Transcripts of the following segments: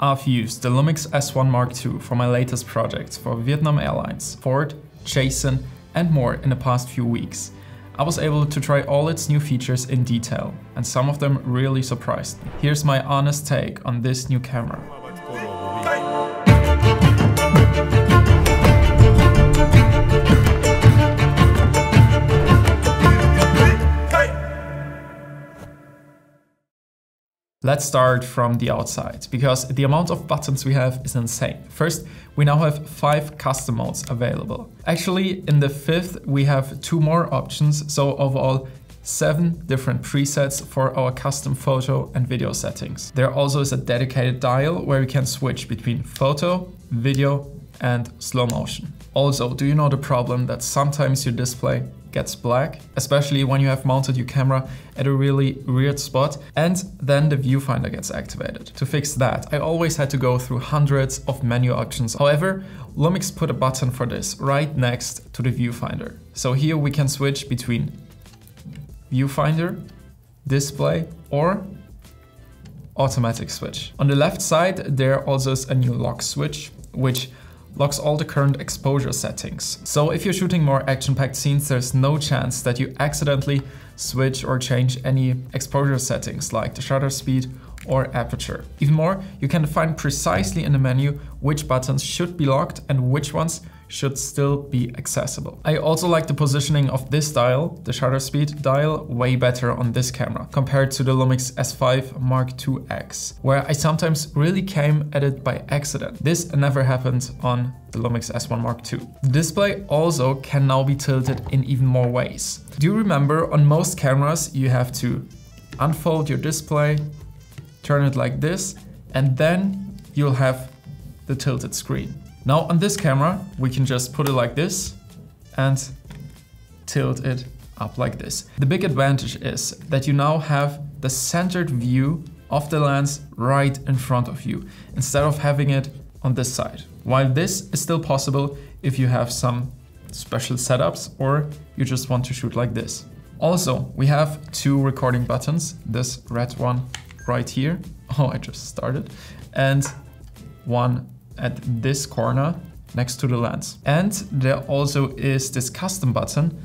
I've used the LUMIX S1 Mark II for my latest projects for Vietnam Airlines, Ford, Jason, and more in the past few weeks. I was able to try all its new features in detail, and some of them really surprised me. Here's my honest take on this new camera. Let's start from the outside, because the amount of buttons we have is insane. First, we now have 5 custom modes available. Actually, in the 5th, we have 2 more options, so overall 7 different presets for our custom photo and video settings. There also is a dedicated dial where we can switch between photo, video, and slow motion. Also, do you know the problem that sometimes your display gets black, especially when you have mounted your camera at a really weird spot and then the viewfinder gets activated? To fix that, I always had to go through hundreds of menu options. However, LUMIX put a button for this right next to the viewfinder. So here we can switch between viewfinder, display, or automatic switch. On the left side, there also is a new lock switch, which locks all the current exposure settings. So if you're shooting more action-packed scenes, there's no chance that you accidentally switch or change any exposure settings like the shutter speed or aperture. Even more, you can define precisely in the menu which buttons should be locked and which ones should still be accessible. I also like the positioning of this dial, the shutter speed dial, way better on this camera compared to the LUMIX S1 Mark II, where I sometimes really came at it by accident. This never happened on the LUMIX S1 Mark II. The display also can now be tilted in even more ways. Do you remember on most cameras you have to unfold your display, turn it like this, and then you'll have the tilted screen. Now on this camera, we can just put it like this and tilt it up like this. The big advantage is that you now have the centered view of the lens right in front of you, instead of having it on this side. While this is still possible if you have some special setups or you just want to shoot like this. Also, we have 2 recording buttons, this red one right here. Oh, I just started. And one at this corner next to the lens. And there also is this custom button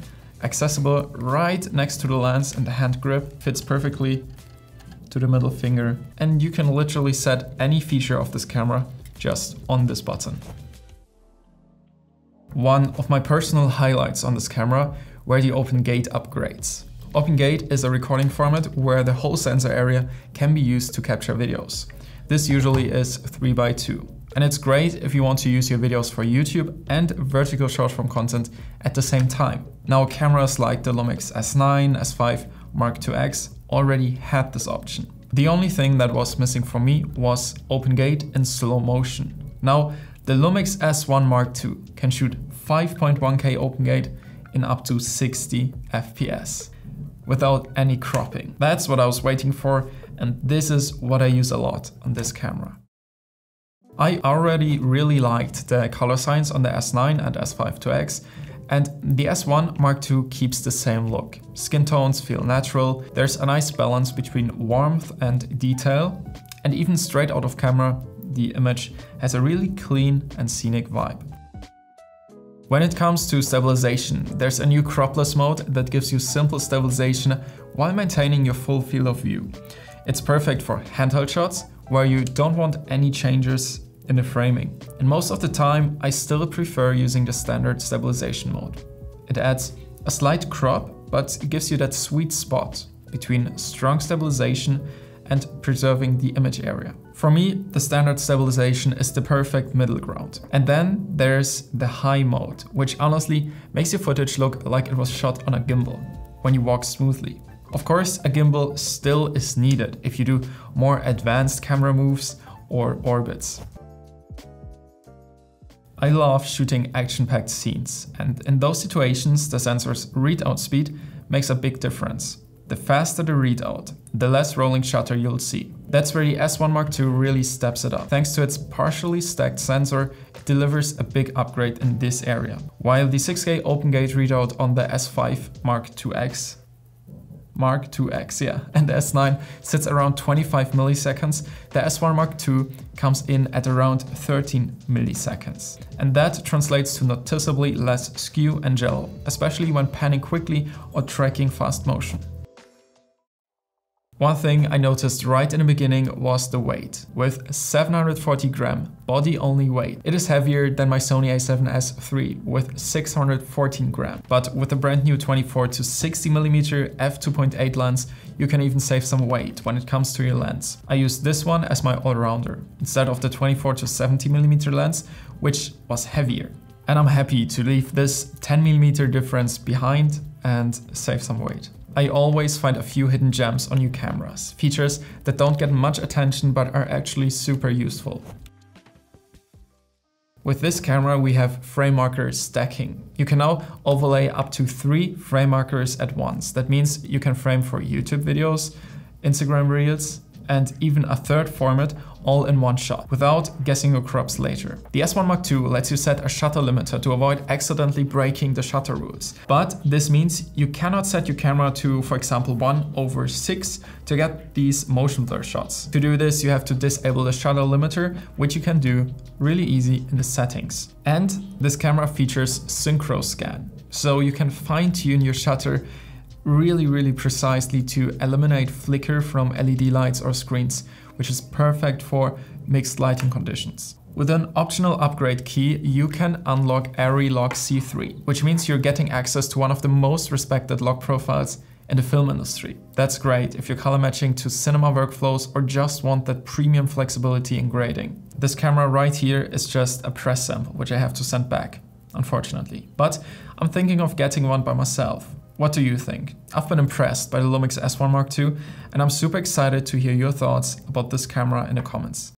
accessible right next to the lens, and the hand grip fits perfectly to the middle finger. And you can literally set any feature of this camera just on this button. One of my personal highlights on this camera were the Open Gate upgrades. Open Gate is a recording format where the whole sensor area can be used to capture videos. This usually is 3:2. And it's great if you want to use your videos for YouTube and vertical short form content at the same time. Now, cameras like the LUMIX S9, S5 Mark II already had this option. The only thing that was missing for me was Open Gate in slow motion. Now, the LUMIX S1 Mark II can shoot 5.1K Open Gate in up to 60 FPS without any cropping. That's what I was waiting for, and this is what I use a lot on this camera. I already really liked the color science on the S9 and S5 IIX, and the S1 Mark II keeps the same look. Skin tones feel natural, there's a nice balance between warmth and detail, and even straight out of camera, the image has a really clean and scenic vibe. When it comes to stabilization, there's a new cropless mode that gives you simple stabilization while maintaining your full field of view. It's perfect for handheld shots where you don't want any changes in the framing. And most of the time, I still prefer using the standard stabilization mode. It adds a slight crop, but it gives you that sweet spot between strong stabilization and preserving the image area. For me, the standard stabilization is the perfect middle ground. And then there's the high mode, which honestly makes your footage look like it was shot on a gimbal when you walk smoothly. Of course, a gimbal still is needed if you do more advanced camera moves or orbits. I love shooting action-packed scenes, and in those situations, the sensor's readout speed makes a big difference. The faster the readout, the less rolling shutter you'll see. That's where the S1 Mark II really steps it up. Thanks to its partially stacked sensor, it delivers a big upgrade in this area. While the 6K Open Gate readout on the S5 Mark II Mark IIX, yeah, and the S9 sits around 25 milliseconds, the S1 Mark II comes in at around 13 milliseconds. And that translates to noticeably less skew and jello, especially when panning quickly or tracking fast motion. One thing I noticed right in the beginning was the weight. With 740 gram body-only weight, it is heavier than my Sony a7S III with 614 gram. But with the brand new 24 to 60mm f2.8 lens, you can even save some weight when it comes to your lens. I used this one as my all-rounder, instead of the 24 to 70mm lens, which was heavier. And I'm happy to leave this 10mm difference behind and save some weight. I always find a few hidden gems on new cameras, features that don't get much attention but are actually super useful. With this camera we have frame marker stacking. You can now overlay up to 3 frame markers at once. That means you can frame for YouTube videos, Instagram Reels, and even a third format all in one shot, without guessing your crops later. The S1 Mark II lets you set a shutter limiter to avoid accidentally breaking the shutter rules. But this means you cannot set your camera to, for example, 1/6 to get these motion blur shots. To do this, you have to disable the shutter limiter, which you can do really easy in the settings. And this camera features synchro scan, so you can fine-tune your shutter really precisely to eliminate flicker from LED lights or screens, which is perfect for mixed lighting conditions. With an optional upgrade key, you can unlock ARRI Lock C3, which means you're getting access to one of the most respected lock profiles in the film industry. That's great if you're color matching to cinema workflows or just want that premium flexibility in grading. This camera right here is just a press sample, which I have to send back, unfortunately. But I'm thinking of getting one by myself. What do you think? I've been impressed by the LUMIX S1 Mark II, and I'm super excited to hear your thoughts about this camera in the comments.